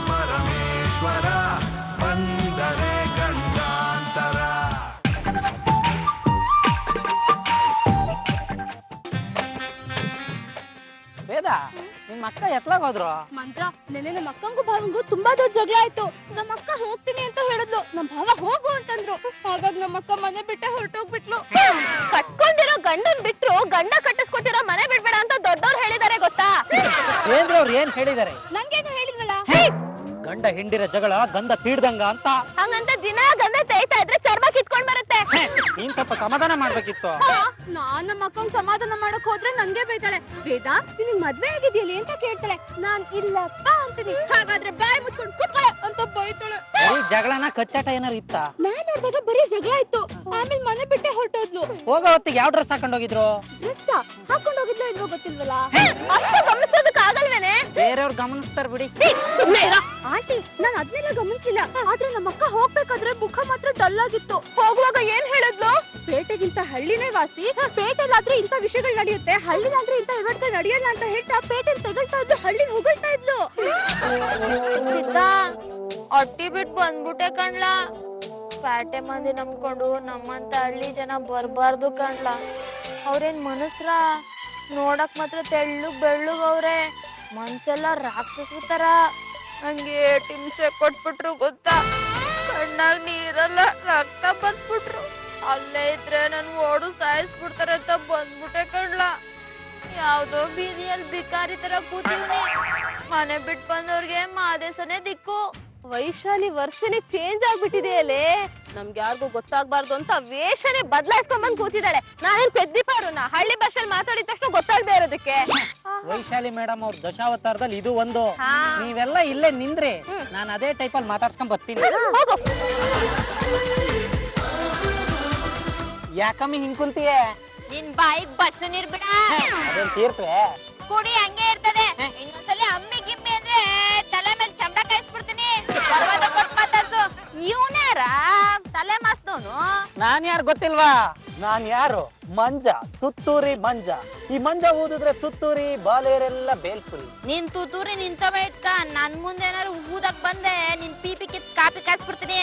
ಪರಮೇಶ್ವರ ಬಂದರೆ ಗಂಡಾಂತರ. ವೇದ, ನಿಮ್ಮ ಅಕ್ಕ ಎತ್ಲಾಗೋದ್ರು? ಮಂತ್ರ, ನೆನ್ನೆ ನಮ್ಮ ಅಕ್ಕಂಗೂ ಭಾವಂಗೂ ತುಂಬಾ ದೊಡ್ಡ ಜಗಳ ಆಯ್ತು. ನಮ್ಮ ಅಕ್ಕ ಹೋಗ್ತೀನಿ ಅಂತ ಹೇಳಿದ್ಲು, ನಮ್ಮ ಭಾವ ಹೋಗು ಅಂತಂದ್ರು. ಹಾಗಾಗಿ ನಮ್ಮ ಅಕ್ಕ ಮನೆ ಬಿಟ್ಟೆ ಹೊರಟೋಗ್ಬಿಟ್ಲು. ಕಟ್ಕೊಂಡಿರೋ ಗಂಡನ್ ಬಿಟ್ರು ಗಂಡ ಕಟ್ಟಿಸ್ಕೊಟ್ಟಿರೋ ಮನೆ ಬಿಡ್ಬೇಡ ಅಂತ ದೊಡ್ಡವ್ರು ಹೇಳಿದಾರೆ ಗೊತ್ತಾ? ಏನ್ರಿ ಅವ್ರು ಏನ್ ಹೇಳಿದಾರೆ? ನಂಗೇನು ಹೇಳಿದ್ರಲ್ಲ, ಗಂಡ ಹಿಂಡಿರ ಜಗಳ ಗಂಧ ತೀಡ್ದಂಗ ಅಂತ. ಹಂಗಂತ ದಿನ ಗಂಧ ತೇಯ್ತಾ ಇದ್ರೆ ಚರ್ಮ ಕಿತ್ಕೊಂಡ್ ಬರುತ್ತೆ. ನೀನ್ ಸ್ವಲ್ಪ ಸಮಾಧಾನ ಮಾಡ್ಬೇಕಿತ್ತು. ನಾನ್ ನಮ್ಮ ಅಕ್ಕಂಗ್ ಸಮಾಧಾನ ಮಾಡಕ್ ಹೋದ್ರೆ ನನ್ಗೆ ಬೈತಾಳೆ. ವೇದ, ನಿನಗ್ ಮದ್ವೆ ಆಗಿದೆಯಲ್ಲ ಅಂತ ಕೇಳ್ತಾಳೆ. ನಾನ್ ಇಲ್ಲಪ್ಪ ಅಂತೀನಿ. ಹಾಗಾದ್ರೆ ಬಾಯಿ ಮುಚ್ಕೊಂಡು ಕೂತ್ಕೊಳ್ಳೆ ಅಂತ ಬೈತಾಳೆ. ಜಗಳನ ಕಚ್ಚಾಟ ಏನಾರು ಇತ್ತ? ನಾನ್ ನೋಡ್ದಾಗ ಬರೀ ಜಗಳ ಆಯ್ತು. ಆಮೇಲೆ ಮನೆ ಬಿಟ್ಟೆ ಹೊರಟೋದ್ಲು. ಹೋಗೋ ಹೊತ್ತಿಗೆ ಯಾವ ಡ್ರೆಸ್ ಹಾಕೊಂಡ್ ಹೋಗಿದ್ರು? ಡ್ರೆಸ್ ಹಾಕೊಂಡ್ ಹೋಗಿದ್ಲು ಇಲ್ವೋ ಗೊತ್ತಿಲ್ವಲ್ಲ. ಅಷ್ಟು ಗಮನಿಸೋದಕ್ ಆಗಲ್ವೇನೆ? ಬೇರೆಯವ್ರು ಗಮನಿಸ್ತಾರ ಬಿಡಿ. ಆಂಟಿ, ನಾನ್ ಅದನ್ನೆಲ್ಲ ಗಮನಿಸಿಲ್ಲ. ಆದ್ರೆ ನಮ್ಮ ಅಕ್ಕ ಹೋಗ್ಬೇಕಾದ್ರೆ ಮುಖ ಮಾತ್ರ ಡಲ್ ಆಗಿತ್ತು. ಹೋಗುವಾಗ ಏನ್ ಹೇಳಿದ್ಲು? ಪೇಟೆಗಿಂತ ಹಳ್ಳಿನೇ ವಾಸಿ. ಪೇಟೆಲಾದ್ರೆ ಇಂಥ ವಿಷಯಗಳು ನಡೆಯುತ್ತೆ, ಹಳ್ಳಿಲಾದ್ರೆ ಇಂಥ ವ್ಯವಸ್ಥೆ ನಡೆಯಲ್ಲ ಅಂತ ಹೇಳ್ತಾ ಪೇಟೆ ತೆಗಳ್ತಾ ಇದ್ಲು, ಹಳ್ಳಿ ಹೊಗಳ್ತಾ ಇದ್ಲು. ಅಟ್ಟಿ ಬಿಟ್ಟು ಬಂದ್ಬಿಟ್ಟೆ ಕಣ್ಲಾ. ಪ್ಯಾಟೆ ಮಂದಿ ನಂಬ್ಕೊಂಡು ನಮ್ಮಂತ ಹಳ್ಳಿ ಜನ ಬರ್ಬಾರ್ದು ಕಣ್ಲಾ. ಅವ್ರೇನ್ ಮನುಷ್ರ? ನೋಡಕ್ ಮಾತ್ರ ತೆಳ್ಳಗ್ ಬೆಳ್ಳಗ್ ಅವ್ರೆ, ಮನ್ಸೆಲ್ಲ ರಾಕ್ಷಸ ತರ. ನಂಗೆ ಹಿಂಸೆ ಕೊಟ್ಬಿಟ್ರು ಗೊತ್ತಾ? ಕಣ್ಣಾಗ್ ನೀರೆಲ್ಲ ರಕ್ತ ಬರ್ಸ್ಬಿಟ್ರು. ಅಲ್ಲೇ ಇದ್ರೆ ನನ್ ಓಡು ಸಾಯಿಸ್ಬಿಡ್ತಾರೆ ಅಂತ ಬಂದ್ಬಿಟ್ಟೆ ಕಣ್ಲಾ. ಯಾವ್ದೋ ಬೀದಿಯಲ್ಲಿ ಬಿಕಾರಿ ತರ ಕೂತೀವ್ನಿ. ಮನೆ ಬಿಟ್ಟು ಬಂದವ್ರಿಗೆ ಮಾದೇಶನೇ ದಿಕ್ಕು. ವೈಶಾಲಿ ವರ್ಷನೇ ಚೇಂಜ್ ಆಗ್ಬಿಟ್ಟಿದೆ ಅಲ್ಲೇ. ನಮ್ಗೆ ಯಾರಿಗೂ ಗೊತ್ತಾಗ್ಬಾರ್ದು ಅಂತ ವೇಷನೇ ಬದಲಾಯಿಸ್ಕೊಂಡ್ ಬಂದ್ ಕೂತಿದ್ದಾಳೆ. ನಾನೇನ್ ಪೆದ್ದಿಪಾರುನ ಹಳ್ಳಿ ಭಾಷೆಯಲ್ಲಿ ಮಾತಾಡಿದ ತಕ್ಷಣ ಗೊತ್ತಾಗದೆ ಇರೋದಕ್ಕೆ. ವೈಶಾಲಿ ಮೇಡಮ್ ಅವ್ರ ದಶಾವತಾರದಲ್ಲಿ ಇದು ಒಂದು. ನೀವೆಲ್ಲ ಇಲ್ಲೇ ನಿಂದ್ರಿ, ನಾನು ಅದೇ ಟೈಪ್ ಅಲ್ಲಿ ಮಾತಾಡ್ಸ್ಕೊಂಡ್ ಬರ್ತೀನಿ. ಹೋಗು. ಯಾಕಮ್ಮಿ ಹಿಂಗ್ ಕುಂತೀಯ? ನಿನ್ ಬಾಯಿಗ್ ಬಸ್ಸು ನೀರ್ ಬಿಡ. ಅದೇನ್ ತೀರ್ತ್ರೆ? ಕುಡಿ ಹಂಗೆ ಇರ್ತದೆ. ಇನ್ನೊಂದ್ಸಲಿ ಅಮ್ಮಿ ಗಿಮ್ಮಿ ಅಂದ್ರೆ ತಲೆ ಮೇಲೆ ಚಮಡ ಕಾಯಿಸ್ಬಿಡ್ತೀನಿ. ಮಾತಾಡ್ಸು. ಇವನ್ಯಾರ ತಲೆ ಮಾಸ್ದವನು? ನಾನ್ ಯಾರು ಗೊತ್ತಿಲ್ವಾ? ನಾನ್ ಯಾರು? ಮಂಜ, ಸುತ್ತೂರಿ ಮಂಜ. ಈ ಮಂಜ ಊದಿದ್ರೆ ಸುತ್ತೂರಿ, ಬಾಲೇರೆಲ್ಲ ಬೇಲ್ಪುರಿ. ನೀನ್ ತೂತೂರಿ ನಿಂತವ ಇಟ್ಕ. ನನ್ ಮುಂದೆ ಏನಾರು ಊದಕ್ ಬಂದೆ ನಿನ್ ಪೀಪಿ ಕಿತ್ ಕಾಪಿ ಕಾಯಿಸ್ಬಿಡ್ತೀನಿ.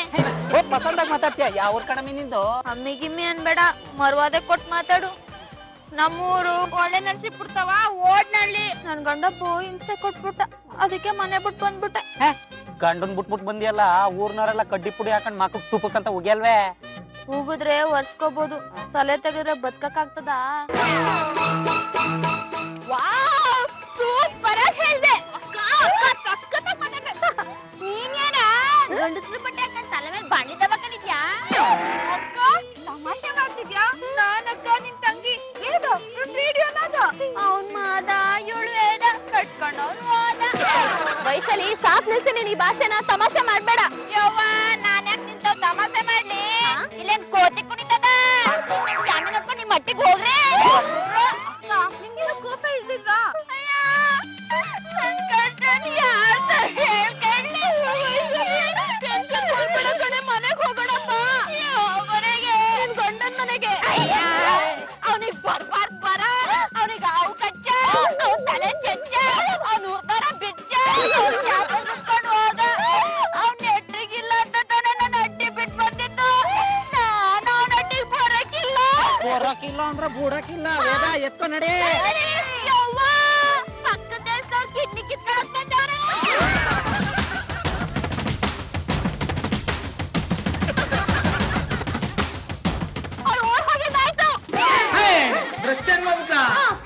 ಮಸಂದಾಗ ಮಾತಾಡ್ತೀಯ? ಯಾವ ಊರ್ ಕಣಮಿ ನಿಂದು? ಅಮ್ಮಿ ಗಿಮ್ಮಿ ಅನ್ಬೇಡ, ಮರ್ವಾದೆ ಕೊಟ್ ಮಾತಾಡು. ನಮ್ಮೂರು ಒಳ್ಳೆ ನರ್ಸಿಪುರ್ತವ ಓಡ್ನಳ್ಳಿ. ನನ್ ಗಂಡ ಹಿಂಸೆ ಕೊಟ್ಬಿಟ್ಟ, ಅದಕ್ಕೆ ಮನೆ ಬಿಟ್ಟು ಬಂದ್ಬಿಟ್ಟೆ. ಗಂಡನ್ ಬಿಟ್ಬಿಟ್ ಬಂದಿಯಲ್ಲ, ಊರ್ನವರೆಲ್ಲ ಕಡ್ಡಿ ಪುಡಿ ಹಾಕೊಂಡ್ ಮಕ್ಕಳು ತುಪ್ಪಕ್ಕಂತ ಉಗ್ಯಲ್ವೇ? ಹೋಗುದ್ರೆ ಒರ್ಸ್ಕೋಬಹುದು, ತಲೆ ತೆಗೆದ್ರೆ ಬದ್ಕಕ್ಕಾಗ್ತದ? ಸೂಪರ್ ಆಗಿ ಹೇಳ್ದೆ. ನೀನೇನ ಗಂಡಸ್ರು ಬಟ್ಟೆ ಹಾಕೊಂಡ್ ತಲೆ ಮೇಲೆ ಬಾಣಿ ತಗೊಂಡಿದ್ಯಾ? ಅಕ್ಕ ತಮಾಷೆ ಮಾಡ್ತಿದ್ಯಾ? ನಾನಕ್ಕ ನಿನ್ ತಂಗಿ ಏನು ರೇಡಿಯೋನಾದ ಅವ್ನ್ ಮಾದ ಇವಳು ವೇದ ಕಟ್ಕೊಂಡು ಅವ್ನು ಹೋದ. ವೈಶಾಲಿ, ಸಾಕ್ ನಿಲ್ಸಿ ನೀನ್ ಈ ಭಾಷೆನ ತಮಾಷೆ ಮಾಡ್ಬೇಡ. ಯವ್ವ, ನಾನ್ ಯಾಕೆ ನಿಂತವ್ ತಮಾಷೆ ಮಾಡ್ಲಿ? ಇಲ್ಲೇನ್ ಕೋತಿ ಕುಣಿತದ? ಜಾಮೀನ್ ಹಾಕೊಂಡು ನಿಮ್ ಮಟ್ಟಿಗೆ ಹೋಗ್ರೆ. ಅಕ್ಕ, ನಿಂಗಿನ ಕೋಪ ಇಲ್ದಿಲ್ವಾ? ನನ್ ಕಷ್ಟನ್ ಯಾರ್ತ ಹೇಳ್ಕೊಳ್ಳಿ? ಟೆನ್ಷನ್ ಮಾಡ್ಬೇಡ ಕಣೆ, ಮನೆಗ್ ಹೋಗೋಣಮ್ಮ. ಮನೆಗೆ? ನಿನ್ ಗಂಡನ್ ಮನೆಗೆ. ಅವನಿಗೆ ಬರ್ಬಾರ್ದು ಬರ, ಅವನಿಗೆ ಅವು ಕಚ್ಚ, ಅವ್ನ ತಲೆ ಚಚ್ಚ, ಅವ್ನ ಉತ್ತರ ಬಿಚ್ಚ, ಕೊಂಡು ಹೋದ. ಅವ್ನ ನೆಟ್ರಿಗಿಲ್ಲ ಅಂತ ತಾನೆ ನನ್ನ ಅಡ್ಡಿ ಬಿಟ್ಟು ಬಂದಿದ್ದು. ನಾನು ಅವನ ಅಡ್ಡಿಗೆ ಬರಕ್ಕಿಲ್ಲ. ಬರಕಿಲ್ಲ ಅಂದ್ರೆ ಬೂಡಕಿಲ್ಲ. ವೇದ, ಎತ್ಕೊ ನಡಿ. ಯವ್ವ, ಪಕ್ಕದ ದೇಶದವ್ರು ಕಿಡ್ನಿ ಕಿತ್ಕೊಳಕ್ ಬಂದವ್ರೆ. ಅವ್ರು ಓಡ್ ಹೋಗಿದ್ದಾಯ್ತು.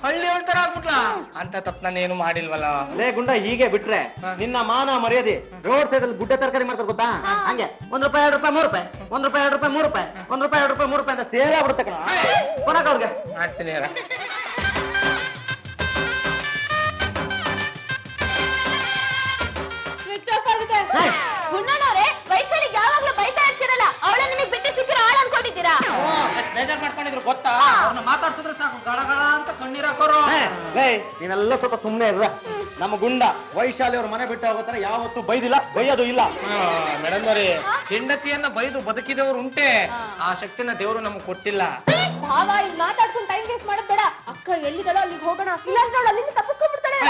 ಹಳ್ಳಿ ತರ ಆಗ್ಬಿಟ್ಲಾ ಅಂತ ತಪ್ಪು ನಾನೇನು ಮಾಡಿಲ್ವಲ್ಲ. ಲೇ ಗುಂಡ, ಹೀಗೆ ಬಿಟ್ರೆ ನಿನ್ನ ಮಾನ ಮರ್ಯಾದೆ. ರೋಡ್ ಸೈಡ್ ಅಲ್ಲಿ ಗುಡ್ಡೆ ತರಕಾರಿ ಮಾಡ್ತಾರೆ ಗೊತ್ತಾ? ಹಂಗೆ ₹1, ₹2, ₹3, ₹1, ₹2, ₹3, ₹1, ₹2, ₹3 ಅಂತ ಸೇಲ್ ಆಗ್ಬಿಡುತ್ತೆ ಕಣ. ಕೊನಕ ಅವ್ರಿಗೆ ಮಾಡ್ತೀನಿ. ಗುಂಡಣ್ಣವ್ರೆ, ವೈಶಾಲಿಗೆ ಯಾವಾಗ್ಲೂ ಬೈತಾ ಇರ್ತೀರಲ್ಲ, ಅವಳ ನಿಮಗೆ ಬಿಟ್ಟು ಸಿಕ್ಕಿರೋ ಆಳ ಅನ್ಕೊಂಡಿದ್ದೀರಾ? ಬೇಜಾರ್ ಮಾಡ್ಕೊಂಡಿದ್ರು ಗೊತ್ತಾ? ಅವ್ರನ್ನ ಮಾತಾಡ್ಸಿದ್ರೆ ಸಾಕು ಗಳಗಳ ಅಂತ ಕಣ್ಣೀರ್ ಹಾಕೋರು. ನೀವೆಲ್ಲ ಸ್ವಲ್ಪ ಸುಮ್ಮನೆ ಇರ್ರ. ನಮ್ಮ ಗುಂಡ ವೈಶಾಲಿ ಅವ್ರ ಮನೆ ಬಿಟ್ಟು ಹೋಗೋತರ ಯಾವತ್ತೂ ಬೈದಿಲ್ಲ, ಬೈಯೋದು ಇಲ್ಲ. ಮೇಡಮ್ ಅವರೇ, ಹೆಂಡತಿಯನ್ನ ಬೈದು ಬದುಕಿದವರು ಉಂಟೆ, ಆ ಶಕ್ತಿನ ದೇವರು ನಮ್ಗೆ ಕೊಟ್ಟಿಲ್ಲ. ಭಾವ, ಇಲ್ಲಿ ಮಾತಾಡ್ಕೊಂಡು ಟೈಮ್ ವೇಸ್ಟ್ ಮಾಡೋದ್ ಬೇಡ. ಅಕ್ಕ ಎಲ್ಲಿದ್ದಾಳೋ ಅಲ್ಲಿಗೆ ಹೋಗೋಣ, ಇಲ್ಲಾಂದ್ರೆ ಅವಳು ಅಲ್ಲಿಂದ ತಪ್ಪಿಸ್ಕೊಂಡ್ಬಿಡ್ತಾಳೆ.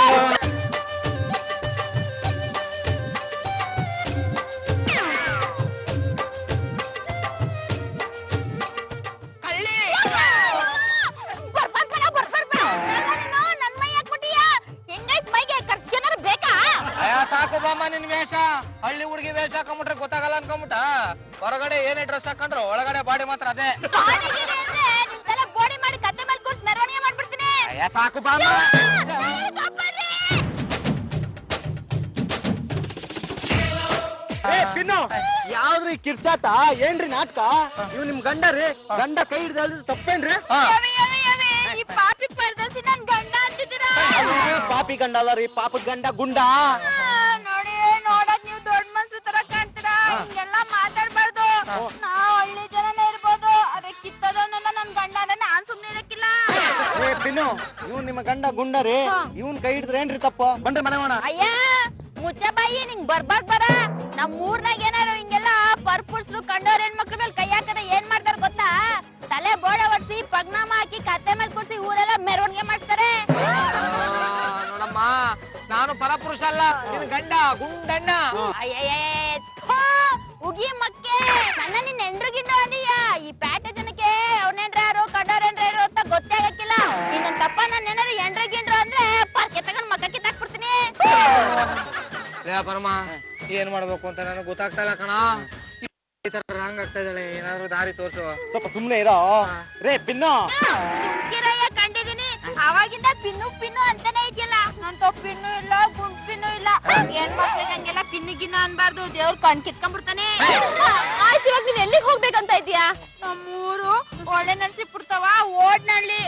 ಬಾಮ ನಿನ್ ವೇಷ ಹಳ್ಳಿ ಹುಡುಗಿ ವೇಷ ಹಾಕೊಂಬಿಟ್ರೆ ಗೊತ್ತಾಗಲ್ಲ ಅನ್ಕೊಂಬಿಟ್ಟ ಹೊರಗಡೆ ಏನೇ ಡ್ರೆಸ್ ಹಾಕೊಂಡ್ರು ಒಳಗಡೆ ಬಾಡಿ ಮಾತ್ರ ಅದೇ ಬೋಡಿ ಮಾಡಿ ಕತ್ತೆ ಮೇಲೆ ಕೂರ್ಸಿ ಮೆರವಣಿಗೆ ಮಾಡ್ಬಿಡ್ತೀನಿ. ಸಾಕು ಬಾಮ. ಯಾವ್ದ್ರಿ ಕಿರ್ಚಾತ ಏನ್ರಿ ನಾಟಕ? ಇವ್ ನಿಮ್ ಗಂಡ ರೀ, ಗಂಡ ಕೈ ಹಿಡ್ದು ತಪ್ಪೇನ್ರಿ? ಈ ಪಾಪಿ ಪರದಸಿ ನನ್ ಗಂಡ ಅಂತಿದ್ದೀರಾ? ಪಾಪಿ ಗಂಡ ಅಲ್ಲ ರೀ, ಪಾಪ ಗಂಡ ಗುಂಡ. ನೋಡಿ ನೋಡಕ್ ನೀವು ದೊಡ್ಡ ಮನ್ಸು ತರ ಕಾಣ್ತೀರಾ, ಹಿಂಗೆಲ್ಲ ಮಾತಾಡ್ಬಾರ್ದು. ನಾವ್ ಹಳ್ಳಿ ಜನನೇ ಇರ್ಬೋದು, ಅದೇ ಕಿತ್ತದವನ್ನೆಲ್ಲ ನನ್ ಗಂಡ ಅಂದ್ರೆ ನಾನ್ ಸುಮ್ನೆ ಇರಕ್ಕಿಲ್ಲ. ಪಿನ್ನು, ಇವ್ ನಿಮ್ಮ ಗಂಡ ಗುಂಡ ರೀ, ಇವನ್ ಕೈ ಹಿಡಿದ್ರೆ ಏನ್ರಿ ತಪ್ಪ? ಬನ್ರಿ ಮನೆ ಮಾಡೋಣ. ಅಯ್ಯ ಮುಚ್ಚ ಬಾಯಿ, ನಿಂಗ್ ಬರ್ಬಾರ್ದ್ ಬರ. ನಮ್ ಊರ್ನಾಗ ಏನಾರು ಹಿಂಗೆಲ್ಲ ಪರ್ಪುರ್ಸ್ರು ಕಂಡವ್ರ ಹೆಣ್ಮಕ್ಳ ಮೇಲೆ ಕೈ ಹಾಕದ ಏನ್ ಮಾಡ್ತಾರ ಗೊತ್ತಾ? ತಲೆ ಬೋಡ ಹೊಡ್ಸಿ ಪಗ್ನಾಮ ಹಾಕಿ ಕತ್ತೆ ಮೇಲೆ ಕೂರ್ಸಿ ಊರೆಲ್ಲ ಮೆರವಣಿಗೆ ಮಾಡ್ತಾರೆ. ನೋಡಮ್ಮ, ನಾನು ಪರಪುರುಷ ಅಲ್ಲ, ನಿನ್ ಗಂಡ ಗುಂಡಣ್ಣ. ಉಗಿ ಮಕ್ಕೆ, ನನ್ನ ನಿನ್ ಹೆಂಡ್ರು ಗಿಂಡು ಅಂದೀಯ. ಈ ಪ್ಯಾಟೆ ಜನಕ್ಕೆ ಅವ್ನೆಂಡ್ರಾರು ಕಂಡವ್ರೆಂಡ್ರಾರು ಅಂತ ಗೊತ್ತೇ ಆಗಕ್ಕಿಲ್ಲ. ಇನ್ನೊಂದ್ ತಪ್ಪ ನನ್ನ ಏನಾರು ಎಂಡ್ರು ಗಿಂಡ್ರು ಅಂದ್ರೆ ಪರ್ಕೆ ತಗೊಂಡ್ ಮಕ್ಕ ಕಿತ್ತಾಕ್ಬಿಡ್ತೀನಿ. ಪರಮ, ಏನ್ ಮಾಡ್ಬೇಕು ಅಂತ ನನಗೆ ಗೊತ್ತಾಗ್ತಾ ಇಲ್ಲ ಕಣ. ಈ ತರ ರಾಂಗ್ ಆಗ್ತಾ ಇದ್ದಾಳೆ, ಏನಾದ್ರು ದಾರಿ ತೋರ್ಸು. ಸ್ವಲ್ಪ ಸುಮ್ನೆ ಇರೋ ರೇ ಪಿನ್ನು. ಸುಮ್ಕಿರಯ್ಯ, ಕಂಡಿದೀನಿ. ಅವಾಗಿಂದ ಪಿನ್ನು ಪಿನ್ನು ಅಂತಾನೆ ಇದೆಯಲ್ಲ. ನನ್ ಪಿನ್ನು ಇಲ್ಲ, ಗುಂಡ್ ಪಿನ್ನು ಇಲ್ಲ. ಹೆಣ್ಮಕ್ಳಿಗೆ ಹಂಗೆಲ್ಲ ಪಿನ್ನು ಗಿನ್ನು ಅನ್ಬಾರ್ದು, ದೇವ್ರ ಕಣ್ ಕಿತ್ಕೊಂಡ್ಬಿಡ್ತಾನೆ. ಆಯ್ತು, ಇವಾಗ ನೀನ್ ಎಲ್ಲಿಗೆ ಹೋಗ್ಬೇಕಂತ ಇದೀಯಾ? ನಮ್ಮೂರು ಒಳ್ಳೆ ನರಸೀಪುರ್ತವ ಓಡ್ನಳ್ಳಿ.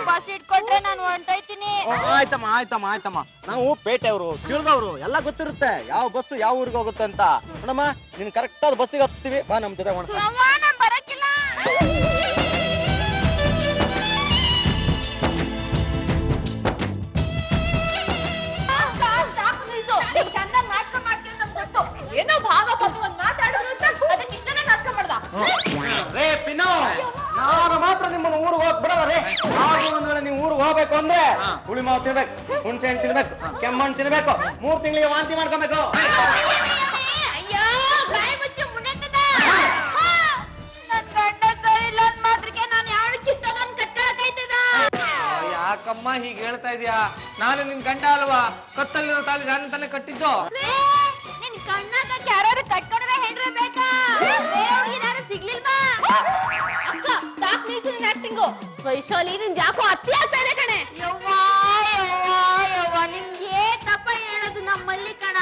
ಬಸ್ ಇಟ್ಕೊಂಡ್ರೆ ನಾನು ಹೊಂಟೋಯ್ತೀನಿ. ಆಯ್ತಮ್ಮ. ನಾವು ಪೇಟೆಯವರು, ತಿಳಿದವರು, ಎಲ್ಲ ಗೊತ್ತಿರುತ್ತೆ ಯಾವ ಬಸ್ಸು ಯಾವ ಊರಿಗೆ ಹೋಗುತ್ತೆ ಅಂತ. ನೋಡಮ್ಮ, ನೀನ್ ಕರೆಕ್ಟ್ ಆದ ಬಸ್ಸಿಗೆ ಹತ್ತೀವಿ, ಬಾ ನಮ್ ಜೊತೆ ಮಾಡೋಣ. ನಾನ್ ಬರಕ್ಕಿಲ್ಲ. ಏನೋ ಭಾವ ಪಾಪ ಒಂದ್ ಮಾತಾಡಿದ್ರು ಅಂತ ಅದಕ್ಕೆ ಇಷ್ಟನೇ ನಾಟಕ ಮಾಡ್ದ. ರೇ ಪಿನ್ನು, ನಾನು ಮಾತ್ರ ನಿಮ್ಮನ್ನ ಊರಿಗೆ ಹೋಗ್ ಬಿಡಲ್ಲ ರೇ. ಆದ್ರೂ ಒಂದ್ ವೇಳೆ ನೀವು ಊರಿಗೆ ಹೋಗ್ಬೇಕು ಅಂದ್ರೆ ಹುಳಿ ಮಾವು ತಿನ್ಬೇಕು, ಹುಣಸೆ ಹಣ್ಣು ತಿನ್ಬೇಕು, ಕೆಮ್ಮಣ್ಣು ತಿನ್ಬೇಕು, 3 ತಿಂಗಳಿಗೆ ವಾಂತಿ ಮಾಡ್ಕೊಬೇಕು. ಅಯ್ಯೋ, ಬಾಯಿ ಮುಚ್ಚು ಮುನ್ನೆತ್ತದ. ನನ್ ಗಂಡ ಸರಿಲ್ಲ ಅಂದ್ ಮಾತ್ರಕ್ಕೆ ನಾನು ಯಾವ ಕಿತ್ತೋದನ್ ಕಟ್ಕೊಳಕೈತದ. ಯಾಕಮ್ಮ ಹೀಗೆ ಹೇಳ್ತಾ ಇದೀಯಾ? ನಾನು ನಿನ್ ಗಂಡ ಅಲ್ವಾ? ಕತ್ತಲ್ಲಿರೋ ತಾಳಿ ನಾನು ತಾನೇ ಕಟ್ಟಿದ್ದು. ನಿನ್ ಕಣ್ಣಾಗ ಯಾರು ಕಟ್ಕೊಂಡ್ರೆ ಹೆಂಡ್ರೆ ಬೇಕಾ? ಬೇರೆ ಹುಡುಗಿ ಯಾರು ಸಿಗ್ಲಿಲ್ವಾ? ಅಕ್ಕ, ಸಾಕ್ ನಿಲ್ಸಿನ ಆಕ್ಟಿಂಗು. ವೈಶಾಲಿ, ನಿನ್ ಯಾಕೋ ಅತಿ ಆಗ್ತಾ ಇದೆ ಕಣೆ. ಯವ್ವ, ನಿಮ್ಗೆ ತಪ್ಪ ಹೇಳೋದು ನಮ್ಮ ಮಲ್ಲಿಕಣ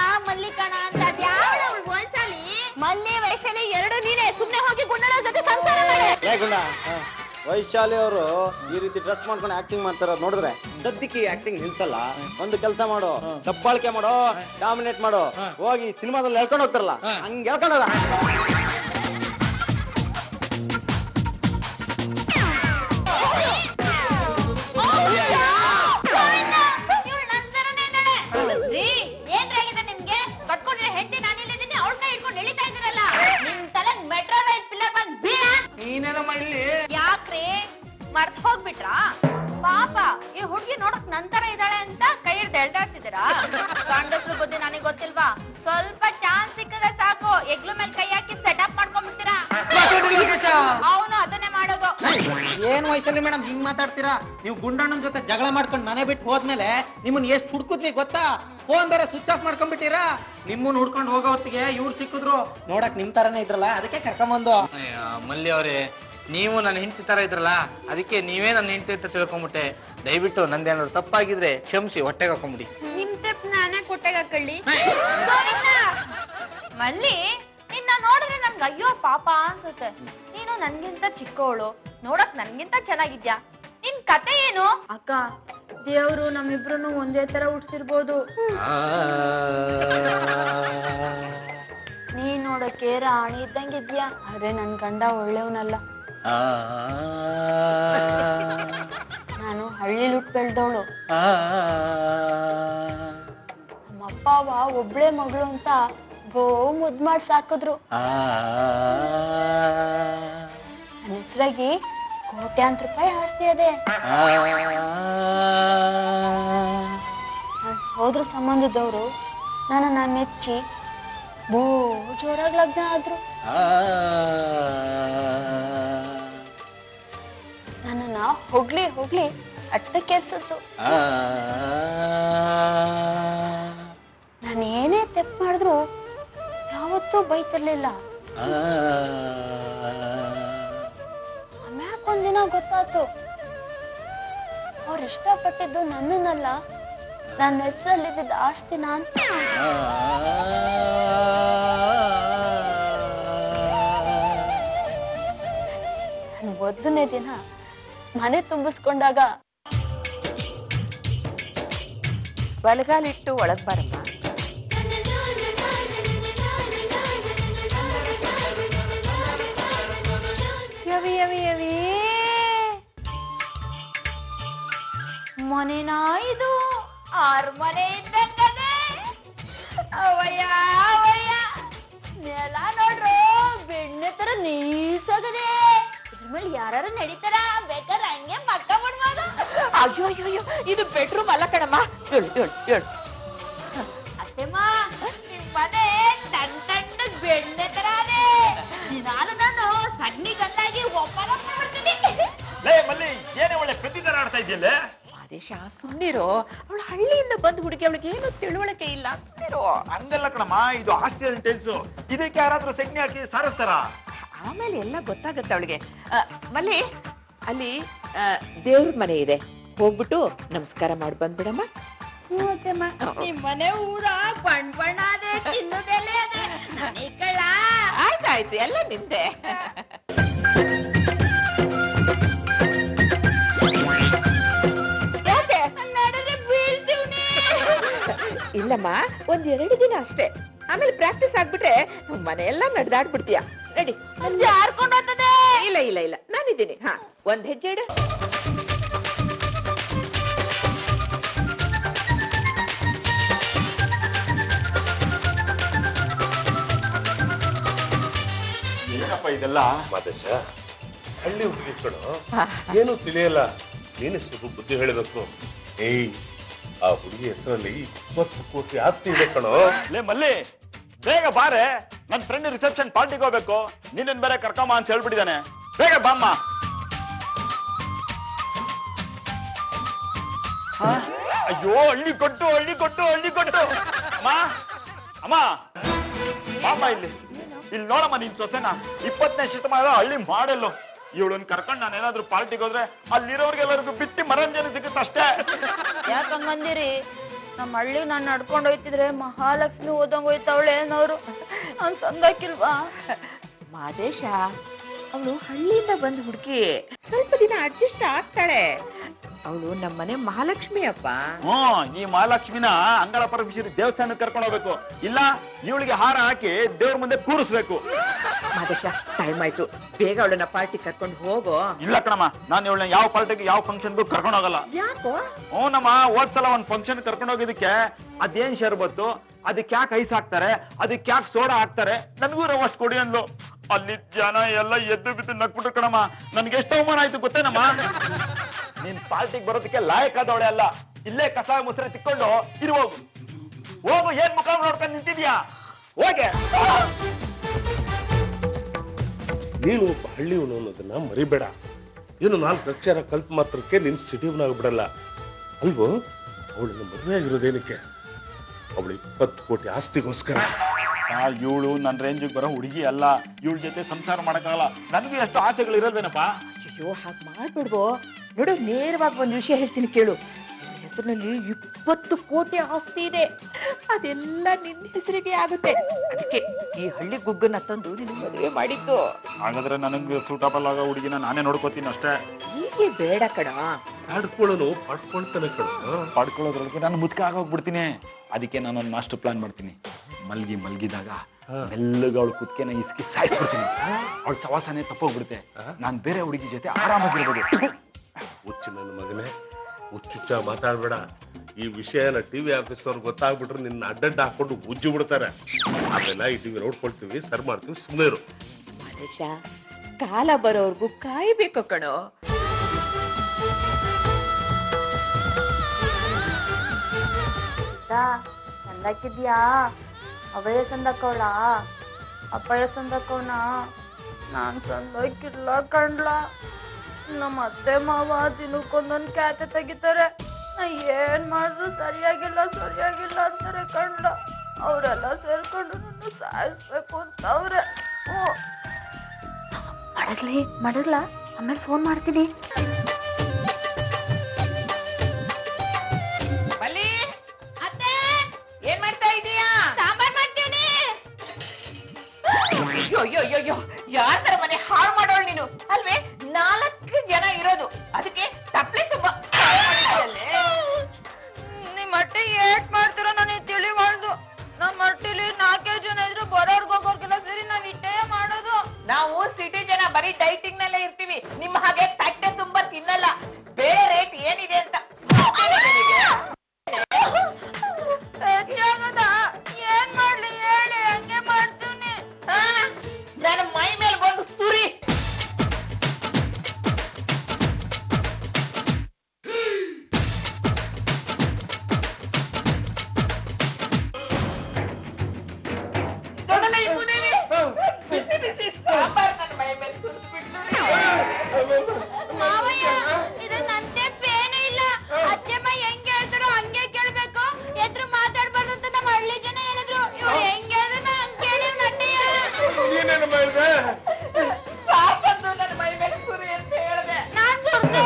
ಅಂತ. ಅದ್ಯಾವಳ ವೈಶಾಲಿ? ಮಲ್ಲಿ ವೈಶಾಲಿ ಎರಡು ನೀನೆ. ಸುಮ್ನೆ ಹೋಗಿ ಗುಂಡನ ಜೊತೆ ಸಂಸಾರ ಮಾಡೆ. ಗುಂಡ, ವೈಶಾಲಿ ಅವರು ಈ ರೀತಿ ಡ್ರೆಸ್ ಮಾಡ್ಕೊಂಡು ಆಕ್ಟಿಂಗ್ ಮಾಡ್ತಾರ ನೋಡಿದ್ರೆ ಸದ್ಯಕ್ಕೆ ಆಕ್ಟಿಂಗ್ ನಿಲ್ಸಲ್ಲ. ಒಂದು ಕೆಲಸ ಮಾಡು, ದಬ್ಬಾಳಿಕೆ ಮಾಡು, ಡಾಮಿನೇಟ್ ಮಾಡು. ಹೋಗಿ ಸಿನಿಮಾದಲ್ಲಿ ಹೇಳ್ಕೊಂಡು ಹೋಗ್ತಾರಲ್ಲ, ಹಂಗೆ ಹೇಳ್ಕೊಂಡು ಹೋಗ. ಏನ್ರಾಗಿದೆ ನಿಮ್ಗೆ? ಕಟ್ಕೊಂಡ್ರೆ ಹೆಂಡತಿ ನಾನಿಲ್ಲಿದ್ದೀನಿ, ಅವಳ ಕೈ ಹಿಡ್ಕೊಂಡು ಎಳಿತಾ ಇದ್ದೀರಲ್ಲ. ನಿಮ್ ತಲೆ ಮೆಟ್ರೋ ರೈಲ್ ಪಿಲ್ಲರ್ ಬಂದ್ ಬೀಳ. ನೀನೇನಮ್ಮ ಇಲ್ಲಿ? ಯಾಕ್ರಿ ಮರ್ತ್ ಹೋಗ್ಬಿಟ್ರಾ? ಪಾಪ, ಈ ಹುಡ್ಗಿ ನೋಡಕ್ ನಂತರ ಇದ್ದಾಳೆ ಅಂತ ಕೈ ಹಿಡ್ದು ಎಳ್ದಾಡ್ತಿದ್ದೀರಾ? ಗಂಡಸ್ರು ಬುದ್ಧಿ ನನಗೆ ಗೊತ್ತಿಲ್ವಾ? ಸ್ವಲ್ಪ ಚಾನ್ಸ್ ಸಿಕ್ಕಿದ್ರೆ ಸಾಕು, ಎಗ್ಲು ಮೇಲೆ ಕೈ ಹಾಕಿ ಸೆಟಪ್ ಮಾಡ್ಕೊಂಡ್ಬಿಡ್ತೀರಾ. ಅವನು ಅದನ್ನೇ ಮಾಡೋದು. ಏನ್ ವಯಸ್ಸಲ್ಲಿ ಮೇಡಮ್ ಹಿಂಗ್ ಮಾತಾಡ್ತೀರಾ? ನೀವು ಗುಂಡಣ್ಣನ ಜೊತೆ ಜಗಳ ಮಾಡ್ಕೊಂಡು ಮನೆ ಬಿಟ್ಟು ಹೋದ್ಮೇಲೆ ನಿಮ್ಮನ್ನ ಎಷ್ಟು ಹುಡ್ಕುದ್ವಿ ಗೊತ್ತಾ? ಫೋನ್ ಬೇರೆ ಸ್ವಿಚ್ ಆಫ್ ಮಾಡ್ಕೊಂಡ್ಬಿಟ್ಟಿರಾ. ನಿಮ್ಮನ್ನ ಹುಡ್ಕೊಂಡು ಹೋಗೋ ಹೊತ್ತಿಗೆ ಇವ್ರು ಸಿಕ್ಕಿದ್ರು. ನೋಡಕ್ ನಿಮ್ ತರನೇ ಇದ್ರಲ್ಲ, ಅದಕ್ಕೆ ಕರ್ಕೊಂಬಂದು. ಮಲ್ಲಿ ಅವ್ರೆ, ನೀವು ನನ್ನ ಹೆಂಡತಿ ತರ ಇದ್ರಲ್ಲ, ಅದಕ್ಕೆ ನೀವೇ ನನ್ನ ಹೆಂಡತಿ ಅಂತ ತಿಳ್ಕೊಂಬಿಟ್ಟೆ. ದಯವಿಟ್ಟು ನಂದೇನಾದ್ರು ತಪ್ಪಾಗಿದ್ರೆ ಕ್ಷಮಿಸಿ, ಹೊಟ್ಟೆಗೆ ಹಾಕೊಂಬಿಡಿ. ನಿಮ್ ತಪ್ಪು ನಾನೇ ಕೊಟ್ಟೆಗೆ ಹಾಕೊಳ್ಳಿ. ಮಲ್ಲಿ, ನಿನ್ನ ನೋಡಿದ್ರೆ ನನ್ಗೆ ಅಯ್ಯೋ ಪಾಪ ಅನ್ಸುತ್ತೆ. ನೀನು ನನ್ಗಿಂತ ಚಿಕ್ಕವಳು, ನೋಡಕ್ ನನ್ಗಿಂತ ಚೆನ್ನಾಗಿದ್ಯಾ. ನಿನ್ ಕತೆ ಏನು? ಅಕ್ಕ, ದೇವ್ರು ನಮ್ಮಿಬ್ರು ಒಂದೇ ತರ ಹುಡ್ಸಿರ್ಬೋದು. ನೀನ್ ನೋಡಕ್ಕೆ ರಾಣಿ ಇದ್ದಂಗಿದ್ಯಾ, ಆದ್ರೆ ನನ್ ಗಂಡ ಒಳ್ಳೆಯವನಲ್ಲ. ನಾನು ಹಳ್ಳಿಲಿ ಹುಟ್ಟು ಬೆಳ್ದವಳು. ನಮ್ಮಪ್ಪ ಒಬ್ಳೆ ಮಗಳು ಅಂತ ಬೋ ಮುದ್ ಮಾಡಿ ಸಾಕಿದ್ರು. ನನ್ನ ಹೆಸ್ರಾಗಿ ಕೋಟ್ಯಾಂತರ ರೂಪಾಯಿ ಆಸ್ತಿ ಅದೇ. ನನ್ನ ಸೋದ್ರ ಸಂಬಂಧದವರು ನನ್ನ ಮೆಚ್ಚಿ ಬೋ ಜೋರಾಗಿ ಲಗ್ನ ಆದ್ರು. ನನ್ನನ್ನ ಹೊಗ್ಲಿ ಅಟ್ಟಕ್ಕೇರ್ಸತ್ತು. ನಾನೇನೇ ತೆಪ್ಪು ಮಾಡಿದ್ರು ಯಾವತ್ತೂ ಬೈತಿರ್ಲಿಲ್ಲ. ಆಮ್ಯಾಕೊಂದಿನ ಗೊತ್ತಾತು, ಅವ್ರು ಇಷ್ಟಪಟ್ಟಿದ್ದು ನನ್ನನ್ನಲ್ಲ, ನನ್ನ ಹೆಸರಲ್ಲಿದ್ದ ಆಸ್ತಿನ ಅಂತ. ಮೊದಲನೇ ದಿನ ಮನೆ ತುಂಬಿಸ್ಕೊಂಡಾಗ ಬಲಗಾಲಿಟ್ಟು ಒಳಗ್ ಬಾರಮ್ಮ. ಯವಿ ಯವಿ ಯವಿ ಮನೆನಾ ಇದು ಅರಮನೆ ಇದ್ದಂಗದೆ. ಅವಯ್ಯ ಅವಯ್ಯ ನೆಲ ನೋಡ್ರು ಬೆಣ್ಣೆ ತರ ನೀಸಾಗದೆ. ಇದ್ರ ಮೇಲೆ ಯಾರು ನಡೀತಾರ, ಬೇಕಾದ್ರೆ ಹಂಗೆ ಮಕ್ಕ ಬಿಡ್ಬೋದು. ಅಯ್ಯೋ ಅಯ್ಯೋ ಅಯ್ಯೋ, ಇದು ಬೆಡ್ರೂಮ್ ಅಲ್ಲ ಕಣಮ್ಮ. ಹೇಳು ಹೇಳು ಹೇಳು. ಅತ್ತೆಮ್ಮ, ನಿಮ್ ಮನೆ ತಣ್ಣ ಬೆಣ್ಣೆ ತರ ಅದೇ. ನಾನು ಸಣ್ಣಿ ಗಲ್ಲಾಗಿ ಒಪ್ಪನ ಮಾಡ್ತೀನಿ. ಲೇ ಮಲ್ಲಿ, ಏನೇ ಒಳ್ಳೆ ಪ್ರತಿದಾರ ಆಡ್ತಾ ಇದೆಯಲ್ಲ. ಆದೇಶ ಸುಮ್ಮನಿರೋ, ಅವಳು ಹಳ್ಳಿಯಿಂದ ಬಂದು ಹುಡುಗಿ, ಅವಳಿಗೆ ಏನು ತಿಳುವಳಿಕೆ ಇಲ್ಲ. ಸುಮ್ಮನಿರೋ. ಹಂಗಲ್ಲ ಕಣಮ್ಮ, ಇದು ಆಸ್ಟ್ರೇಲಿಯನ್ ಟೈಲ್ಸ್. ಇದಕ್ಕೆ ಯಾರಾದ್ರೂ ಸೆಗ್ನಿ ಹಾಕಿ ಸಾರಿಸ್ತಾರ? ಆಮೇಲೆ ಎಲ್ಲ ಗೊತ್ತಾಗತ್ತೆ ಅವಳಿಗೆ. ಮಲ್ಲಿ, ಅಲ್ಲಿ ದೇವ್ರ ಮನೆ ಇದೆ, ಹೋಗ್ಬಿಟ್ಟು ನಮಸ್ಕಾರ ಮಾಡಿ ಬಂದ್ಬಿಡಮ್ಮ. ನಿಮ್ ಮನೆ ಊರ ಬಣ್ಣ ಅದೇ, ಚಿನ್ನದೆಲೆ ಅದೇ, ಮನೆ ಕಳ್ಳ. ಆಯ್ತಾಯ್ತು, ಎಲ್ಲ ನಿಂದೆ. ಯಾಕೆ ನಡೆದ್ರೆ ಬೀಳ್ತೀವ್ನಿ. ಇಲ್ಲಮ್ಮ, 1-2 ದಿನ ಅಷ್ಟೇ, ಆಮೇಲೆ ಪ್ರಾಕ್ಟೀಸ್ ಆಗ್ಬಿಟ್ರೆ ಮನೆಯೆಲ್ಲ ನಡೆದಾಡ್ಬಿಡ್ತೀಯ. ನಡಿ. ಜಾರ್ಕೊಂಡು ಹೋಗ್ತದೆ. ಇಲ್ಲ ಇಲ್ಲ ಇಲ್ಲ, ನಾನಿದ್ದೀನಿ. ಹಾ, 1 ಹೆಜ್ಜೆ ಇಡು. ಏನಪ್ಪ ಇದೆಲ್ಲ? ಮಾದೇಶ, ಹಳ್ಳಿ ಹುಡುಗಿ ಕಣೋ, ಏನು ತಿಳಿಯಲ್ಲ. ನೀನು ಸ್ವಲ್ಪ ಬುದ್ಧಿ ಹೇಳಬೇಕು. ಏಯ್, ಆ ಹುಡುಗಿ ಹೆಸರಲ್ಲಿ 20 ಕೋಟಿ ಆಸ್ತಿ ಇದೆ ಕಣೋ. ಲೇ ಮಲ್ಲಿ, ಬೇಗ ಬಾರೆ, ನನ್ನ ಫ್ರೆಂಡ್ ರಿಸೆಪ್ಷನ್ ಪಾರ್ಟಿಗೆ ಹೋಗ್ಬೇಕು. ನಿನ್ನ ಬೇರೆ ಕರ್ಕಮ್ಮ ಅಂತ ಹೇಳ್ಬಿಟ್ಟಿದ್ದಾನೆ. ಬೇಗ ಬಾಮ್ಮ. ಅಯ್ಯೋ, ಹಳ್ಳಿ ಕೊಟ್ಟು ಅಮ್ಮ ಅಮ್ಮ, ಬಾಮ್ಮ ಇಲ್ಲಿ ನೋಡಮ್ಮ ನಿನ್ ಸೊಸೆನ. 20ನೇ ಶತಮಾನದ ಹಳ್ಳಿ ಮಾಡೆಲ್ಲು. ಇವಳನ್ನ ಕರ್ಕೊಂಡು ನಾನೇನಾದ್ರೂ ಪಾರ್ಟಿಗೆ ಹೋದ್ರೆ ಅಲ್ಲಿರೋರ್ಗೆಲ್ಲರಿಗೂ ಬಿಟ್ಟಿ ಮರಂಜನೆ ಸಿಗುತ್ತೆ ಅಷ್ಟೇ. ಯಾಕಂಗಂದಿರಿ? ನಮ್ಮ ಹಳ್ಳಿ ನಾನು ನಡ್ಕೊಂಡು ಹೋಯ್ತಿದ್ರೆ ಮಹಾಲಕ್ಷ್ಮಿ ಓದಂಗ್ ಹೋಯ್ತವಳೆ ಅನ್ನೋರು. ನಾನ್ ತಂದಾಕಿಲ್ವಾ? ಮಾದೇಶ, ಅವಳು ಹಳ್ಳಿಯಿಂದ ಬಂದು ಹುಡುಗಿ, ಸ್ವಲ್ಪ ದಿನ ಅಡ್ಜಸ್ಟ್ ಆಗ್ತಾಳೆ. ಅವಳು ನಮ್ಮನೆ ಮಹಾಲಕ್ಷ್ಮಿ ಅಪ್ಪ. ಈ ಮಹಾಲಕ್ಷ್ಮಿನ ಅಂಗಳ ಪರಮೇಶ್ವರಿ ದೇವಸ್ಥಾನಕ್ಕೆ ಕರ್ಕೊಂಡು ಹೋಗ್ಬೇಕು. ಇಲ್ಲ, ಇವಳಿಗೆ ಹಾರ ಹಾಕಿ ದೇವ್ರ ಮುಂದೆ ಕೂರಿಸ್ಬೇಕು. ಮಾದೇಶ, ಟೈಮ್ ಆಯ್ತು, ಬೇಗ ಅವಳನ್ನ ಪಾರ್ಟಿ ಕರ್ಕೊಂಡು ಹೋಗೋ. ಇಲ್ಲ ಕಣಮ್ಮ, ನಾನು ಇವಳನ್ನ ಯಾವ ಪಾರ್ಟಿಗೆ ಯಾವ ಫಂಕ್ಷನ್ಗೂ ಕರ್ಕೊಂಡು ಹೋಗಲ್ಲ. ಯಾಕೋ? ನಮ್ಮ ಹೋದ್ಸಲ ಒಂದ್ ಫಂಕ್ಷನ್ ಕರ್ಕೊಂಡು ಹೋಗಿದ್ದಕ್ಕೆ ಅದೇನ್ ಶರ್ಬತ್ತು, ಅದಕ್ಕೆ ಯಾಕೆ ಐಸ್ ಹಾಕ್ತಾರೆ, ಅದಕ್ಕೆ ಯಾಕೆ ಸೋಡಾ ಹಾಕ್ತಾರೆ, ನನಗೂ ರವಷ್ಟು ಕೊಡಿ ಅಂದ್ಲು. ಅಲ್ಲಿ ಜನ ಎಲ್ಲ ಎದ್ದು ಬಿದ್ದು ನಕ್ಬಿಟ್ರು ಕಣಮ್ಮ. ನನ್ಗೆ ಎಷ್ಟು ಅವಮಾನ ಆಯ್ತು ಗೊತ್ತೇನಮ್ಮ. ನೀನ್ ಪಾರ್ಟಿಗೆ ಬರೋದಕ್ಕೆ ಲಾಯಕಾದವಳೆ ಅಲ್ಲ. ಇಲ್ಲೇ ಕಸ ಮುಸ್ರೆ ತಿಕ್ಕೊಂಡು ಹೋಗು. ಏನ್ ಮುಖ ನೋಡ್ಕೊಂಡು ನಿಂತಿದ್ಯಾ? ಹೋಗೆ. ನೀನು ಒಬ್ಬ ಹಳ್ಳಿಯವನು ಅನ್ನೋದನ್ನ ಮರಿಬೇಡ. ಏನು 4 ಅಕ್ಷರ ಕಲ್ತ್ ಮಾತ್ರಕ್ಕೆ ನೀನು ಸಿಟಿವನಾಗ್ಬಿಡಲ್ಲ ಅಲ್ವೋ. ಅವಳನ್ನ ಮದುವೆ ಆಗಿರೋದೇನಕ್ಕೆ? ಅವಳು 20 ಕೋಟಿ ಆಸ್ತಿಗೋಸ್ಕರ. ಇವಳು ನನ್ನ ರೇಂಜಿಗೆ ಬರೋ ಹುಡುಗಿ ಅಲ್ಲ. ಇವಳ ಜೊತೆ ಸಂಸಾರ ಮಾಡಕ್ಕಾಗಲ್ಲ. ನನಗೆ ಎಷ್ಟು ಆಸೆಗಳು ಇರಲ್ವೇನಪ್ಪ. ಅಯ್ಯೋ, ಹಾಗೆ ಮಾಡ್ಬಿಡ್ವೋ. ನೋಡು, ನೇರವಾಗಿ ಒಂದು ವಿಷಯ ಹೇಳ್ತೀನಿ ಕೇಳು. ಹೆಸರಿನಲ್ಲಿ 20 ಕೋಟಿ ಆಸ್ತಿ ಇದೆ, ಅದೆಲ್ಲ ನಿನ್ನ ಹೆಸರಿಗೆ ಆಗುತ್ತೆ. ಅದಕ್ಕೆ ಈ ಹಳ್ಳಿ ಗುಗ್ಗನ್ನ ತಂದು ನಿನ್ನ ಮದುವೆ ಮಾಡಿದ್ದು. ಹಾಗಾದ್ರೆ ನನಗೆ ಸೂಟಬಲ್ ಆಗೋ ಹುಡುಗಿನ ನಾನೇ ನೋಡ್ಕೋತೀನಿ ಅಷ್ಟೇ. ಹೀಗೆ ಬೇಡ ಕಣ. ಆಡ್ಕೊಳ್ಳೋನು ಪಡ್ಕೊಳ್ತಾನೆ ಕಣ. ಪಡ್ಕೊಳ್ಳೋದ್ರೊಳಗೆ ನಾನು ಮುದ್ಕ ಆಗೋಗ್ಬಿಡ್ತೀನಿ. ಅದಕ್ಕೆ ನಾನೊಂದು ಮಾಸ್ಟರ್ ಪ್ಲಾನ್ ಮಾಡ್ತೀನಿ. ಮಲ್ಗಿದಾಗ ಮೆಲ್ಲಗ ಅವಳು ಕುತ್ಕೆನ ಇಸ್ಕಿ ಸಾಯಿಸ್ಬಿಡ್ತೀನಿ. ಅವಳ ಸವಾಸನೆ ತಪ್ಪೋಗ್ಬಿಡುತ್ತೆ. ನಾನ್ ಬೇರೆ ಹುಡುಗಿ ಜೊತೆ ಆರಾಮಾಗಿರ್ಬೋದು. ಹುಚ್ಚು ನನ್ನ ಮಗನೇ, ಹುಚ್ಚುಚ್ಚ ಮಾತಾಡ್ಬೇಡ. ಈ ವಿಷಯನ ಟಿವಿ ಆಫೀಸರ್ ಗೊತ್ತಾಗ್ಬಿಟ್ರೆ ನಿನ್ನ ಅಡ್ಡಡ್ಡ ಹಾಕೊಂಡು ಉಜ್ಜಿ ಬಿಡ್ತಾರೆ. ಆಮೇಲೆ ಈ ಟಿವಿ ನೋಡ್ಕೊಳ್ತೀವಿ, ಸರ್ ಮಾಡ್ತೀವಿ, ಸುಮ್ಮನೆ ಇರು. ಮಾದೇಶ, ಕಾಲ ಬರೋರ್ಗು ಕಾಯ್ಬೇಕು ಕಣೋ. ಸಂದಾಕಿದ್ಯಾ? ಅವಯ ಸಂದಕ್ಕವಳ, ಅಪ್ಪಯ್ಯ ಸಂದಕ್ಕವನ. ನಾನ್ ಸಂದಕ್ಕಿಲ್ಲ ಕಣ್ಲ. ನಮ್ಮ ಅತ್ತೆ ಮಾವ ದಿನಕ್ಕೊಂದೊಂದ್ ಖ್ಯಾತೆ ತೆಗಿತಾರೆ. ನಾ ಏನ್ ಮಾಡಿದ್ರು ಸರಿಯಾಗಿಲ್ಲ ಅಂತಾರೆ ಕಣ್ಲ. ಅವರೆಲ್ಲ ಸಾಯಿಸ್ಬೇಕು ಅಂತವ್ರೆ. ಮಾಡಲ್ಲ ಆಮೇಲೆ ಫೋನ್ ಮಾಡ್ತೀನಿ. ಬಲ್ಲಿ ಅತ್ತೆ ಏನ್ ಮಾಡ್ತಾ ಇದೀಯಾ? ಸಾಂಬಾರ್ ಮಾಡ್ತೀನಿ. ಅಯ್ಯೋ ಯಾರ ಮನೆ ಹಾಳು ಮಾಡೋಳು ನೀನು ಅಲ್ವೇ? 4 ಜನ ಇರೋದು, ಅದಕ್ಕೆ ತಪ್ಪಲೆ ತುಂಬಾ ನಿಮ್ ಮಟ್ಟಿ ಏಟ್ ಮಾಡ್ತೀರ ನನಗೆ ತಿಳಿಬಾರ್ದು. ನಮ್ ಮಟ್ಟಿಲಿ 4 ಜನ ಇದ್ರು ಬರೋರ್ಗ್ ಹೋಗೋರ್ಗೆಲ್ಲ ಸೇರಿ ನಾವ್ ಇಟ್ಟೇ ಮಾಡೋದು. ನಾವು ಸಿಟಿ ಜನ ಬರೀ ಡೈಟಿಂಗ್ ನಲ್ಲೇ ಇರ್ತೀವಿ, ನಿಮ್ಮ ಹಾಗೆ ತಟ್ಟೆ ತುಂಬಾ ತಿನ್ನಲ್ಲ. ಬೇರೆ ರೇಟ್ ಏನಿದೆ ಅಂತ ಹೆಚ್ಚಾಗದ ಏನ್ ಮಾಡ್ಲಿ ಹೇಳಿ, ಹಂಗೆ ಮಾಡ್ತೀನಿ. ನನ್ನ ಮೈ ಮೇಲೆ ಬಂದು ಸುರಿ. ನೋಡಲ್ಲ ಈ ಮುದೇವಿ? ಬಿಸಿ ಬಿಸಿ ಸಾಂಬಾರ್ ನನ್ನ ಮೈ ಮೇಲೆ ಸುರಿದ್ಬಿಟ್ಟು. ಮಾವಯ್ಯ ಇದು ನಂತೆ ಪೇನೇ ಇಲ್ಲ. ಅತ್ತೆಮ್ಮ ಹೆಂಗೆ ಹೇಳಿದ್ರು ಹಂಗೆ ಕೇಳ್ಬೇಕು, ಎದ್ರು ಮಾತಾಡ್ಬಾರ್ದು ಅಂತ ನಮ್ಮ ಹಳ್ಳಿ ಜನ ಹೇಳಿದ್ರು. ಇವ್ರು ಹೆಂಗೆ ಹೇಳಿದ್ರು ನಾ ಹಂಗೆ ಹೇಳಿ ನಟ್ಟೆಯ. ನೀನೇನು ಮಾಡಿದೆ? ಸಾಕಂದು ನನ್ನ ಮೈ ಮೇಲೆ ಸುರಿ ಅಂತ ಹೇಳಿದೆ. ನಾನ್ ಸುರ್ದೆ.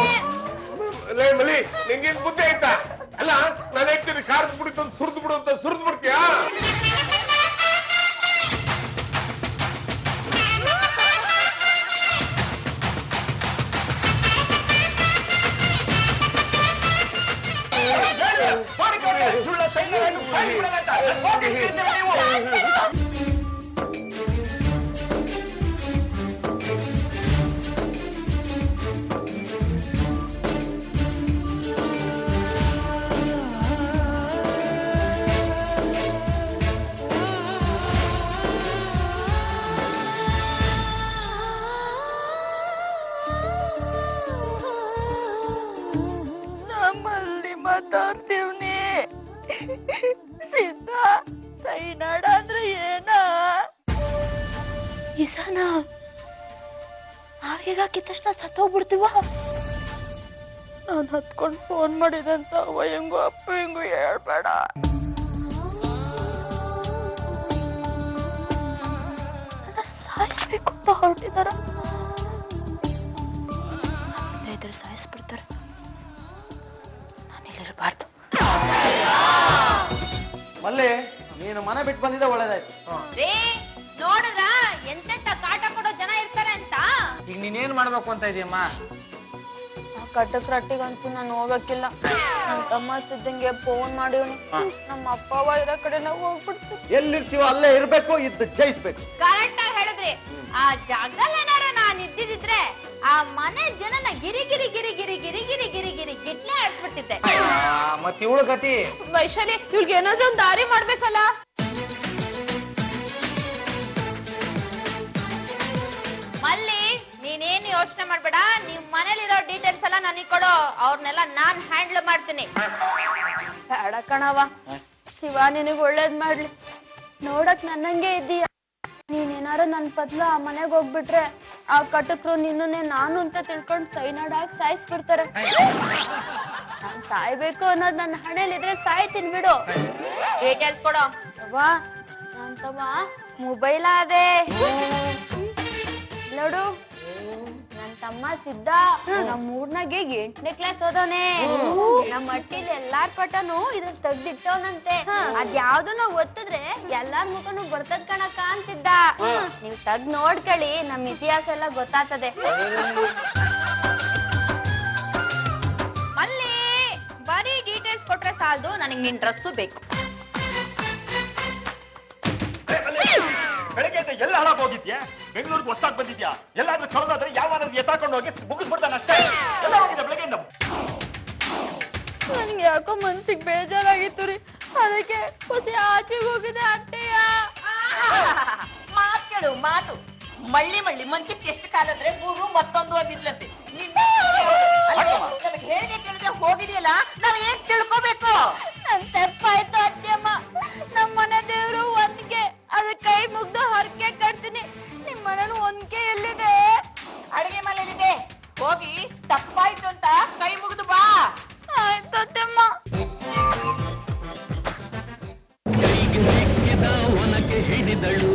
ಲೇ ಮಲಿ, ನಿಂಗೇನ್ ಬುದ್ಧಿ ಆಯ್ತಾ? ಅಲ್ಲ ನಾನು ಹೇಳ್ತೀನಿ, ಖಾರದ ಪುಡಿ ತಂದು ಸುರಿದು ಬಿಡು ಅಂತ ಸುರಿದು ಬಿಡ್ತೀಯಾ? ನಮ್ಮಲ್ಲಿ ಮಾತಾಡ್ತೀವ್ನಿ. ಸಿದ್ಧ ಸೈನಾಡ ಅಂದ್ರೆ ಏನ? ಇಸಾನ ನಾವೀಗ ಹಾಕಿದ ತಕ್ಷಣ ಸತ್ತೋಗ್ಬಿಡ್ತೀವ. ನಾನ್ ಹತ್ಕೊಂಡ್ ಫೋನ್ ಮಾಡಿದಂತ ಅವ್ವ ಹೆಂಗು ಅಪ್ಪ ಹೆಂಗು ಹೇಳ್ಬೇಡ. ಸಾಯಿಸ್ಬೇಕು ಅಂತ ಹೊರಟಿದಾರ. ಇದ್ರೆ ಸಾಯಿಸ್ಬಿಡ್ತಾರೆ. ನಾನಿಲ್ಲಿರಬಾರ್ದು. ಮಲ್ಲಿ ನೀನು ಮನೆ ಬಿಟ್ಟು ಬಂದಿದ್ದೆ ಒಳ್ಳೇದಾಯ್ತು. ರೇ ನೋಡಿದ್ರ ಎಂತೆಂತ ಕಾಟ ಕೊಡೋ ಜನ ಇರ್ತಾರೆ ಅಂತ. ಈಗ ನೀನೇನ್ ಮಾಡ್ಬೇಕು ಅಂತ ಇದೀಯಮ್ಮ? ಕಟ್ಟಕ್ ರಟ್ಟಿಗಂತೂ ನಾನು ಹೋಗಕ್ಕಿಲ್ಲ. ನನ್ ತಮ್ಮ ಸಿದ್ದಂಗೆ ಫೋನ್ ಮಾಡಿವ್ನಿ. ನಮ್ಮ ಅಪ್ಪ ಅವ್ವ ಇರೋ ಕಡೆ ನಾವು ಹೋಗ್ಬಿಡ್ತೀವಿ. ಎಲ್ಲಿರ್ತೀವೋ ಅಲ್ಲೇ ಇರ್ಬೇಕು, ಇದ್ದು ಜಯಿಸ್ಬೇಕು. ಕರೆಕ್ಟ್ ಆಗಿ ಹೇಳಿದ್ರಿ. ಆ ಜಾಗದಲ್ಲಿ ಏನಾರ ನಾನ್ ಇದ್ದಿದ್ರೆ ಆ ಮನೆ ಜನನ ಗಿರಿ ಗಿರಿ ಗಿರಿ ಗಿರಿ ಗಿರಿ ಗಿರಿ ಗಿರಿ ಗಿರಿ ಗಿಟ್ಲೆ ಆಡ್ಸ್ಬಿಟ್ಟಿದ್ದೆ. ಮತ್ ಇವಳು ಗತಿ? ವೈಶಾಲಿ ಇವ್ಳಿಗೆ ಏನಾದ್ರೂ ಒಂದ್ ದಾರಿ ಮಾಡ್ಬೇಕಲ್ಲ. ಮಲ್ಲಿ ನೀನೇನು ಯೋಚನೆ ಮಾಡ್ಬೇಡ. ನೀವ್ ಮನೇಲಿರೋ ಡೀಟೇಲ್ಸ್ ಎಲ್ಲ ನನಗ್ ಕೊಡು, ಅವ್ರನ್ನೆಲ್ಲ ನಾನ್ ಹ್ಯಾಂಡಲ್ ಮಾಡ್ತೀನಿ. ಬೇಡ ಕಣವ, ಶಿವ ನಿನಗ್ ಒಳ್ಳೇದ್ ಮಾಡ್ಲಿ. ನೋಡಕ್ ನನ್ನಂಗೆ ಇದ್ದೀಯ. ನೀನೇನಾರ ನನ್ ಬದ್ಲು ಆ ಮನೆಗ್ ಹೋಗ್ಬಿಟ್ರೆ ಆ ಕಟಕ್ರು ನಿನ್ನೇ ನಾನು ಅಂತ ತಿಳ್ಕೊಂಡ್ ಸೈನಾಡಾಗಿ ಸಾಯಿಸ್ಬಿಡ್ತಾರೆ. ನಾನ್ ಸಾಯ್ಬೇಕು ಅನ್ನೋದ್ ನನ್ನ ಹಣೆಲಿದ್ರೆ ಸಾಯ್ತೀನಿ ಬಿಡು. ಡೀಟೇಲ್ಸ್ ಕೊಡು. ನನ್ ತಮ್ಮ ಮೊಬೈಲ್ ಆದೆ ನೋಡು. ನನ್ ತಮ್ಮ ಸಿದ್ಧ ನಮ್ ಊರ್ನಾಗೆ 8ನೇ ಕ್ಲಾಸ್ ಓದೋನೆ. ನಮ್ ಮಟ್ಟಿಲಿ ಎಲ್ಲಾರ್ ಪಟನು ಇದ್ರ ತೆಗ್ದಿಟ್ಟವನಂತೆ. ಅದ್ಯಾವ್ದನ್ನ ಒತ್ತಿದ್ರೆ ಎಲ್ಲಾರ್ ಮುಖನು ಬರ್ತದ್ ಕಣಕ್ಕ ಅಂತಿದ್ದ. ನೀವ್ ತೆಗ್ದ್ ನೋಡ್ಕೊಳ್ಳಿ, ನಮ್ ಇತಿಹಾಸ ಎಲ್ಲ ಗೊತ್ತಾಗ್ತದೆ. ಮಲ್ಲಿ ಬರೀ ಡೀಟೇಲ್ಸ್ ಕೊಟ್ರೆ ಸಾಲದು, ನನಗ್ ನಿನ್ ಡ್ರೆಸ್ಸು ಬೇಕು. ಬೆಳಗ್ಗೆ ಎಲ್ಲ ಹಾಳಾಗ್ ಹೋಗಿದ್ಯಾ? ಬೆಂಗಳೂರಿಗೆ ಹೊಸ್ತಾಗ್ ಬಂದಿದ್ಯಾ? ಎಲ್ಲಾದ್ರೂ ಕಳೆದಾದ್ರೆ ಯಾವ ಎತ್ತಾಕೊಂಡು ಹೋಗಿ ಮುಗಿಸ್ಬಿಡ್ತಾನೆ ಅಷ್ಟೇ. ಎಲ್ಲ ಹೋಗಿದೆ ಬೆಳಗ್ಗೆಯಿಂದ. ನನ್ಗೆ ಯಾಕೋ ಮನ್ಸಿಗೆ ಬೇಜಾರಾಗಿತ್ತು ರೀ, ಅದಕ್ಕೆ ಹೊಸ ಆಚೆಗೆ ಹೋಗಿದೆ ಅಟ್ಟೆಯ. ಮಾತು ಕೇಳು ಮಾತು. ಮಳ್ಳಿ ಮಂಚಕ್ಕೆ ಎಷ್ಟು ಕಾಲಂದ್ರೆ 3 ಮತ್ತೊಂದು ಅಂದಿದ್ಲಂತೆ. ನಮಗೆ ಹೇಳಿ ಕೇಳಿದ್ರೆ ಹೋಗಿದೆಯಲ್ಲ, ನಾವ್ ಏನ್ ತಿಳ್ಕೋಬೇಕು? ನನ್ ತಪ್ಪಾಯ್ತು ಅತ್ತೆಮ್ಮ. ನಮ್ ಮನೆ ದೇವ್ರು ಒಂದ್ಗೆ, ಅದ್ರ ಕೈ ಮುಗ್ದು ಹರಕೆ ಕಟ್ತೀನಿ. ನಿಮ್ ಮನೇಲಿ ಒಂದ್ಗೆ ಎಲ್ಲಿದೆ? ಅಡಿಗೆ ಮನೆಯಲ್ಲಿದೆ, ಹೋಗಿ ತಪ್ಪಾಯ್ತು ಅಂತ ಕೈ ಮುಗಿದು ಬಾ. ಆಯ್ತು ಅತ್ತೆಮ್ಮ. ಒನಕೆ ಹಿಡಿದಳು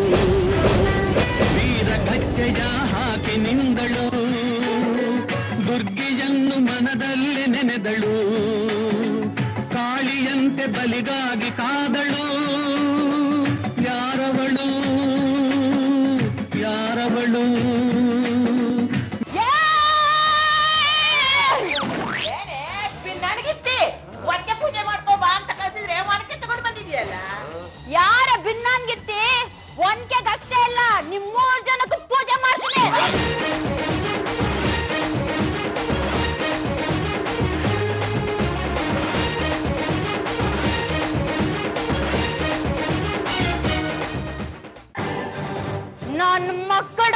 ನನ್ನ ಮಕ್ಕಳ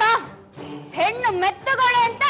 ಹೆಣ್ಣು ಮೆತ್ತಗಳೇ ಅಂತ